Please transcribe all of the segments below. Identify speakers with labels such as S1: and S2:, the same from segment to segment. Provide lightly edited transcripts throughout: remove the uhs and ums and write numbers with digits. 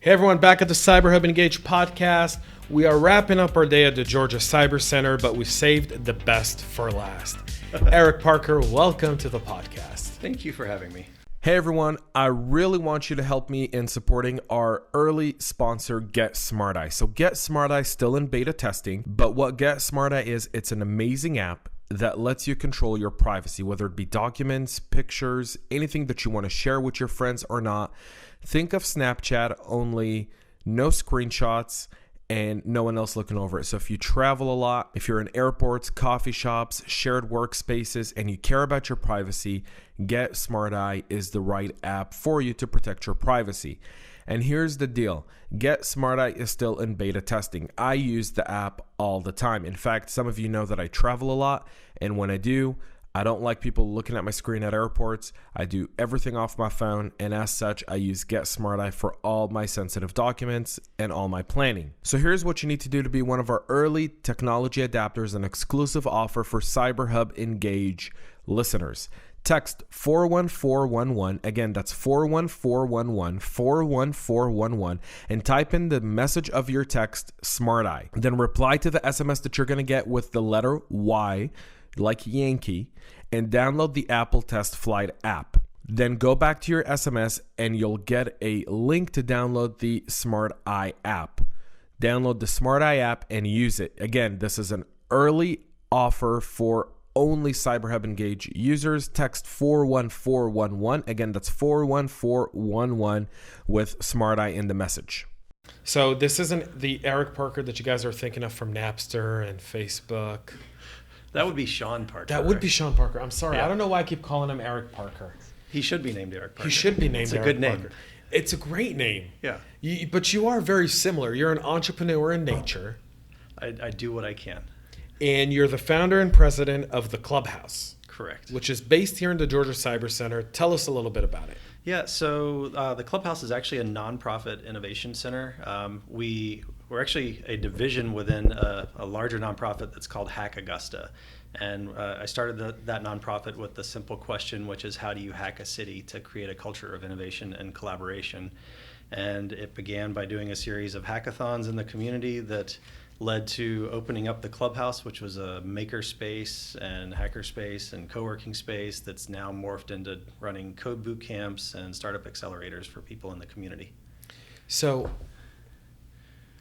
S1: Hey everyone, back at the CyberHub Engage podcast. We are wrapping up our day at the Georgia Cyber Center, but we saved the best for last. Eric Parker, welcome to the podcast.
S2: Thank you for having me.
S1: Hey everyone, I really want you to help me in supporting our early sponsor, Get Smarteye. So Get Smarteye still in beta testing, but what Get Smarteye is, it's an amazing app that lets you control your privacy, whether it be documents, pictures, anything that you want to share with your friends or not. Think of Snapchat, only no screenshots and no one else looking over it. So if you travel a lot, if you're in airports, coffee shops, shared workspaces, and you care about your privacy, Get Smarteye is the right app for you to protect your privacy. And here's the deal. Get Smarteye is still in beta testing. I use the app all the time. In fact, some of you know that I travel a lot, and when I do, I don't like people looking at my screen at airports. I do everything off my phone, and as such, I use Get Smarteye for all my sensitive documents and all my planning. So here's what you need to do to be one of our early technology adapters, an exclusive offer for CyberHub Engage listeners. Text 41411, again, that's 41411, 41411, and type in the message of your text, Smarteye. Then reply to the SMS that you're going to get with the letter Y, like Yankee, and download the Apple Test Flight app. Then go back to your SMS and you'll get a link to download the Smarteye app. Download the Smarteye app and use it. Again, this is an early offer for only CyberHub Engage users. Text 41411. Again, that's 41411 with Smarteye in the message. So this isn't the Eric Parker that you guys are thinking of from Napster and Facebook.
S2: That would be Sean Parker.
S1: That would be Sean Parker. I'm sorry.
S2: Yeah.
S1: I don't know why I keep calling him Eric Parker.
S2: He should be named Eric Parker.
S1: He should be named Eric Parker.
S2: It's a good name.
S1: It's a great name.
S2: Yeah.
S1: But you are very similar. You're an entrepreneur in nature.
S2: I do what I can.
S1: And you're the founder and president of the ClubHouse.
S2: Correct.
S1: Which is based here in the Georgia Cyber Center. Tell us a little bit about it.
S2: Yeah, so the ClubHouse is actually a nonprofit innovation center. We're actually a division within a larger nonprofit that's called Hack Augusta. And I started that nonprofit with the simple question, which is how do you hack a city to create a culture of innovation and collaboration? And it began by doing a series of hackathons in the community that led to opening up the ClubHouse, which was a maker space and hacker space and co-working space that's now morphed into running code boot camps and startup accelerators for people in the community.
S1: So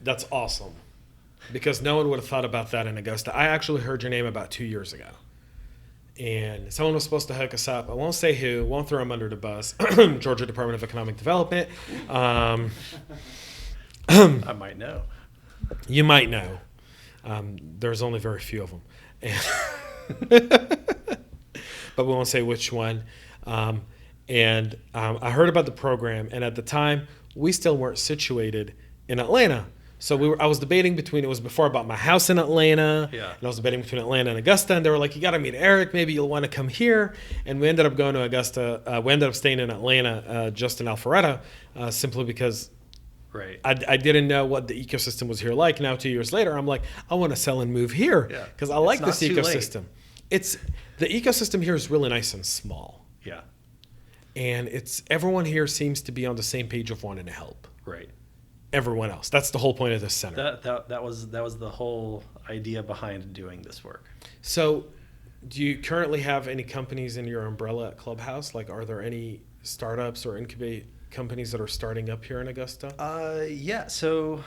S1: that's awesome, because no one would have thought about that in Augusta. I actually heard your name about 2 years ago, and someone was supposed to hook us up. I won't say who, won't throw them under the bus. Georgia Department of Economic Development. I
S2: might know.
S1: You might know. There's only very few of them. But we won't say which one. I heard about the program, and at the time, we still weren't situated in Atlanta. So I was debating between, it was before I bought my house in Atlanta, and I was debating between Atlanta and Augusta, and they were like, you got to meet Eric, maybe you'll want to come here. And we ended up going to Augusta. We ended up staying in Atlanta, just in Alpharetta, simply because
S2: right.
S1: I didn't know what the ecosystem was here like. Now 2 years later, I'm like, I want to sell and move here because I like this ecosystem. The ecosystem here is really nice and small.
S2: Yeah.
S1: And everyone here seems to be on the same page of wanting to help.
S2: Right.
S1: Everyone else. That's the whole point of this center.
S2: That was the whole idea behind doing this work.
S1: So, do you currently have any companies in your umbrella at ClubHouse? Like, are there any startups or incubate companies that are starting up here in Augusta?
S2: Yeah. So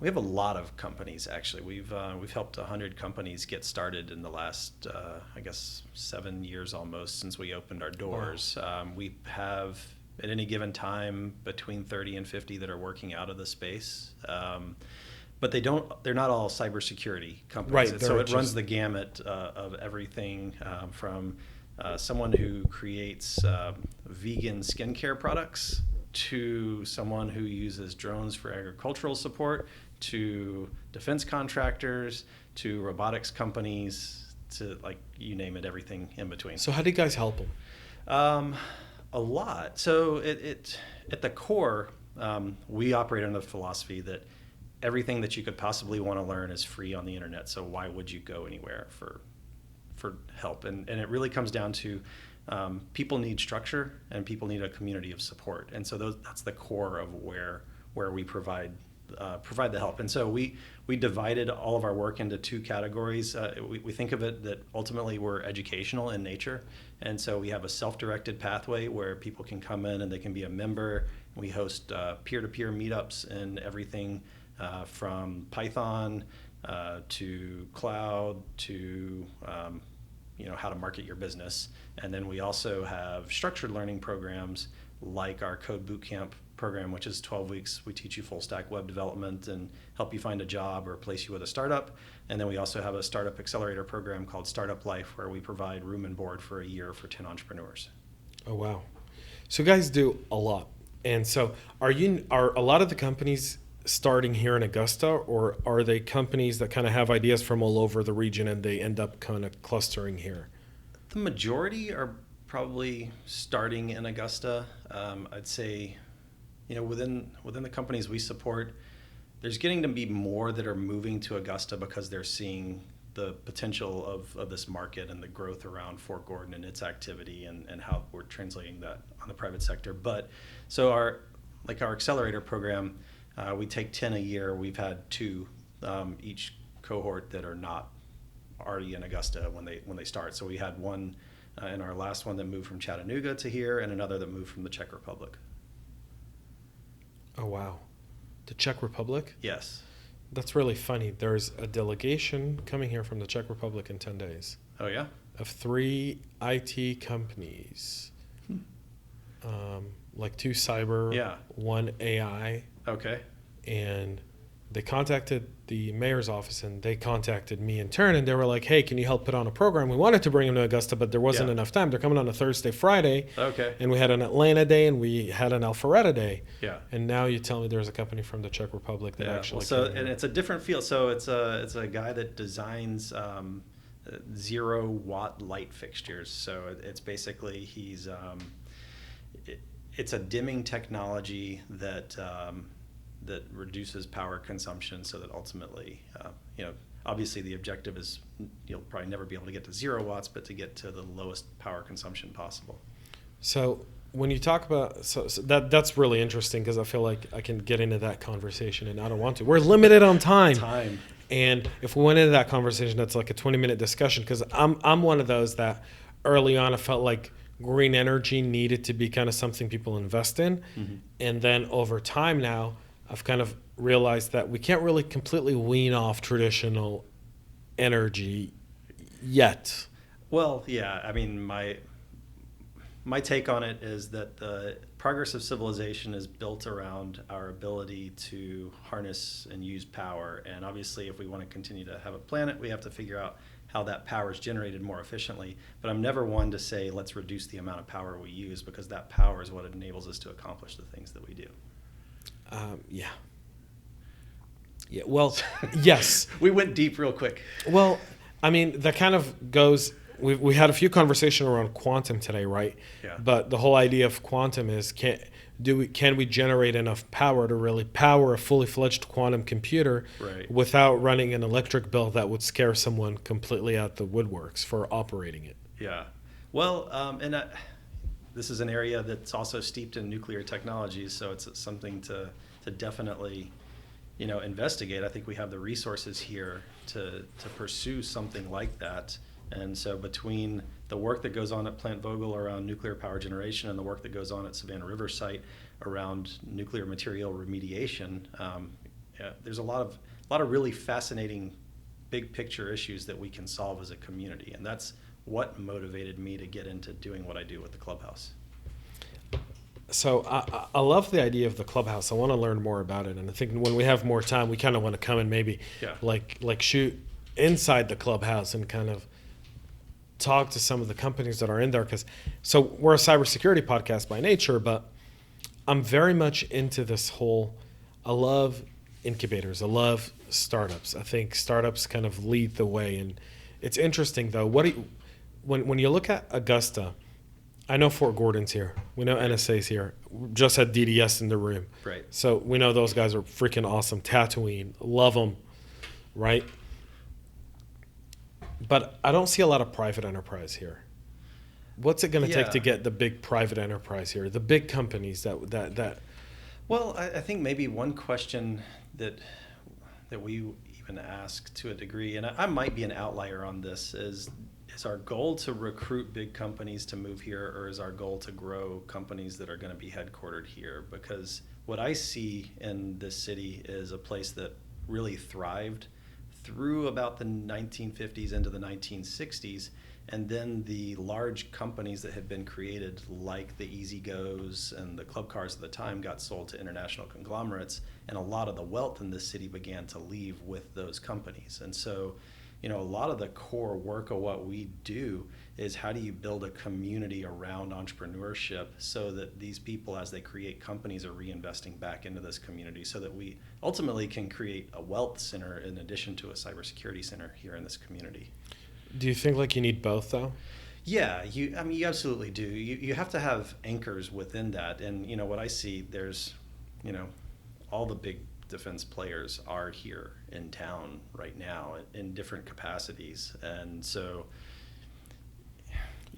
S2: we have a lot of companies. Actually, we've helped 100 companies get started in the last 7 years almost since we opened our doors. Wow. We have at any given time between 30 and 50 that are working out of the space. But they're not all cybersecurity companies.
S1: Right.
S2: So it runs the gamut of everything from someone who creates vegan skincare products to someone who uses drones for agricultural support, to defense contractors, to robotics companies, to you name it, everything in between.
S1: So how do you guys help them?
S2: A lot. So at the core, we operate on the philosophy that everything that you could possibly want to learn is free on the internet. So why would you go anywhere for help? And it really comes down to people need structure and people need a community of support. And so that's the core of where where we provide the help. And so we divided all of our work into two categories. We think of it that ultimately we're educational in nature. And so we have a self-directed pathway where people can come in and they can be a member. We host peer-to-peer meetups and everything from Python to cloud to how to market your business. And then we also have structured learning programs like our Code Bootcamp program, which is 12 weeks. We teach you full stack web development and help you find a job or place you with a startup. And then we also have a startup accelerator program called Startup Life, where we provide room and board for a year for 10 entrepreneurs.
S1: Oh, wow. So you guys do a lot. And so are a lot of the companies starting here in Augusta, or are they companies that kind of have ideas from all over the region and they end up kind of clustering here?
S2: The majority are probably starting in Augusta. I'd say, within the companies we support, there's getting to be more that are moving to Augusta because they're seeing the potential of this market and the growth around Fort Gordon and its activity and how we're translating that on the private sector. But so our accelerator program, we take 10 a year. We've had 2 each cohort that are not already in Augusta when they start. So we had one in our last one that moved from Chattanooga to here, and another that moved from the Czech Republic.
S1: Oh, wow. The Czech Republic?
S2: Yes.
S1: That's really funny. There's a delegation coming here from the Czech Republic in 10 days.
S2: Oh, yeah?
S1: Of 3 IT companies. Like 2 cyber, 1 AI.
S2: Okay.
S1: And they contacted the mayor's office, and they contacted me in turn, and they were like, hey, can you help put on a program? We wanted to bring them to Augusta, but there wasn't enough time. They're coming on a Thursday, Friday.
S2: Okay.
S1: And we had an Atlanta day, and we had an Alpharetta day.
S2: Yeah.
S1: And now you tell me there's a company from the Czech Republic that actually
S2: and it's a different field. So it's a guy that designs 0-watt light fixtures. So it's basically it's a dimming technology that reduces power consumption, so that ultimately, obviously the objective is you'll probably never be able to get to 0 watts, but to get to the lowest power consumption possible.
S1: So when you talk about, so that's really interesting, because I feel like I can get into that conversation, and I don't want to. We're limited on time. And if we went into that conversation, that's like a 20-minute discussion, because I'm one of those that early on I felt like green energy needed to be kind of something people invest in. Mm-hmm. And then over time now, I've kind of realized that we can't really completely wean off traditional energy yet.
S2: Well, yeah. I mean, my take on it is that the progress of civilization is built around our ability to harness and use power. And obviously, if we want to continue to have a planet, we have to figure out how that power is generated more efficiently. But I'm never one to say, let's reduce the amount of power we use, because that power is what enables us to accomplish the things that we do.
S1: Yeah. Well, yes.
S2: We went deep real quick.
S1: Well, I mean, that kind of goes. We had a few conversations around quantum today, right?
S2: Yeah.
S1: But the whole idea of quantum is can we generate enough power to really power a fully fledged quantum computer,
S2: right,
S1: without running an electric bill that would scare someone completely out the woodworks for operating it?
S2: Yeah. Well, this is an area that's also steeped in nuclear technologies, so it's something to definitely, investigate. I think we have the resources here to pursue something like that. And so between the work that goes on at Plant Vogel around nuclear power generation and the work that goes on at Savannah River site around nuclear material remediation, there's a lot of really fascinating big picture issues that we can solve as a community. And that's what motivated me to get into doing what I do with the Clubhouse.
S1: So I love the idea of the Clubhouse. I want to learn more about it. And I think when we have more time, we kind of want to come and maybe like shoot inside the Clubhouse and kind of talk to some of the companies that are in there. So we're a cybersecurity podcast by nature, but I'm very much into this whole, I love incubators. I love startups. I think startups kind of lead the way. And it's interesting though, when you look at Augusta, I know Fort Gordon's here. We know NSA's here. We just had DDS in the room.
S2: Right.
S1: So we know those guys are freaking awesome. Tatooine, love them, right? But I don't see a lot of private enterprise here. What's it going to take to get the big private enterprise here? The big companies that
S2: Well, I think maybe one question that we even ask to a degree, and I might be an outlier on this, is our goal to recruit big companies to move here, or is our goal to grow companies that are going to be headquartered here? Because what I see in this city is a place that really thrived through about the 1950s into the 1960s, and then the large companies that had been created, like the EasyGo's and the Club Cars at the time, got sold to international conglomerates, and a lot of the wealth in this city began to leave with those companies. And so, a lot of the core work of what we do is how do you build a community around entrepreneurship so that these people, as they create companies, are reinvesting back into this community so that we ultimately can create a wealth center in addition to a cybersecurity center here in this community.
S1: Do you think you need both though?
S2: Yeah, you absolutely do. You have to have anchors within that. And what I see, there's, all the big defense players are here in town right now in different capacities. And so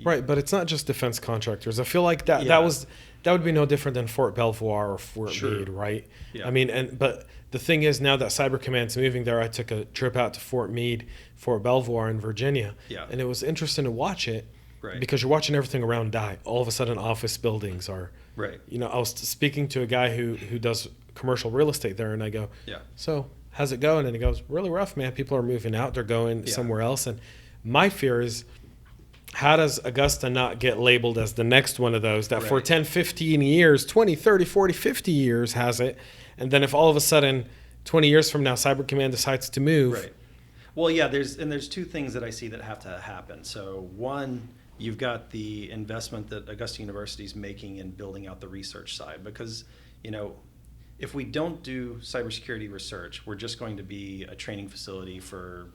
S1: right, but it's not just defense contractors. I feel like that would be no different than Fort Belvoir or Fort Meade, right?
S2: Yeah.
S1: I mean, but the thing is, now that Cyber Command's moving there, I took a trip out to Fort Meade, Fort Belvoir in Virginia, and it was interesting to watch it, because you're watching everything around die. All of a sudden, office buildings are,
S2: right.
S1: I was speaking to a guy who does commercial real estate there, and I go, so how's it going? And he goes, really rough, man. People are moving out. They're going somewhere else. And my fear is, how does Augusta not get labeled as the next one of those that for 10, 15 years, 20, 30, 40, 50 years has it, and then if all of a sudden 20 years from now Cyber Command decides to move.
S2: Right. Well, yeah, there's two things that I see that have to happen. So one, you've got the investment that Augusta University is making in building out the research side, because if we don't do cybersecurity research, we're just going to be a training facility for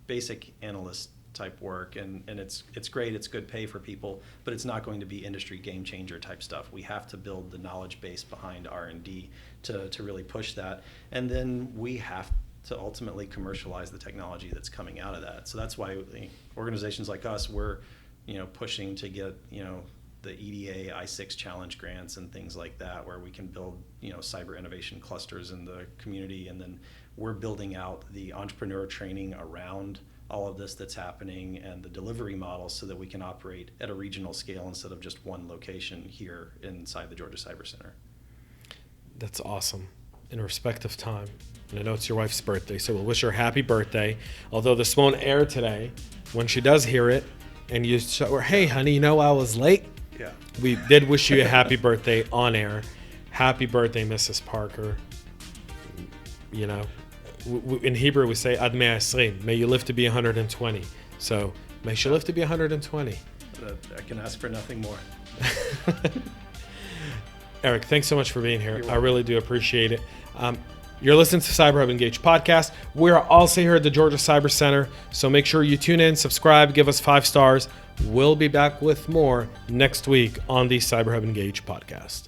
S2: basic analyst type work, and it's great, it's good pay for people, but it's not going to be industry game changer type stuff. We have to build the knowledge base behind R&D to really push that, and then we have to ultimately commercialize the technology that's coming out of that. So that's why organizations like us, we're pushing to get the EDA I6 challenge grants and things like that, where we can build cyber innovation clusters in the community, and then we're building out the entrepreneur training around all of this that's happening and the delivery models so that we can operate at a regional scale instead of just one location here inside the Georgia Cyber Center.
S1: That's awesome. In respect of time, and I know it's your wife's birthday, so we'll wish her happy birthday. Although this won't air today, when she does hear it and you show her, hey honey, I was late.
S2: Yeah.
S1: We did wish you a happy birthday on air. Happy birthday, Mrs. Parker. In Hebrew we say Ad 120, may you live to be 120. So may she live to be 120.
S2: I can ask for nothing more.
S1: Eric, thanks so much for being here. I really do appreciate it. You're listening to CyberHub Engage podcast. We're also here at the Georgia Cyber Center, so make sure you tune in, subscribe, give us 5 stars. We'll be back with more next week on the CyberHub Engage podcast.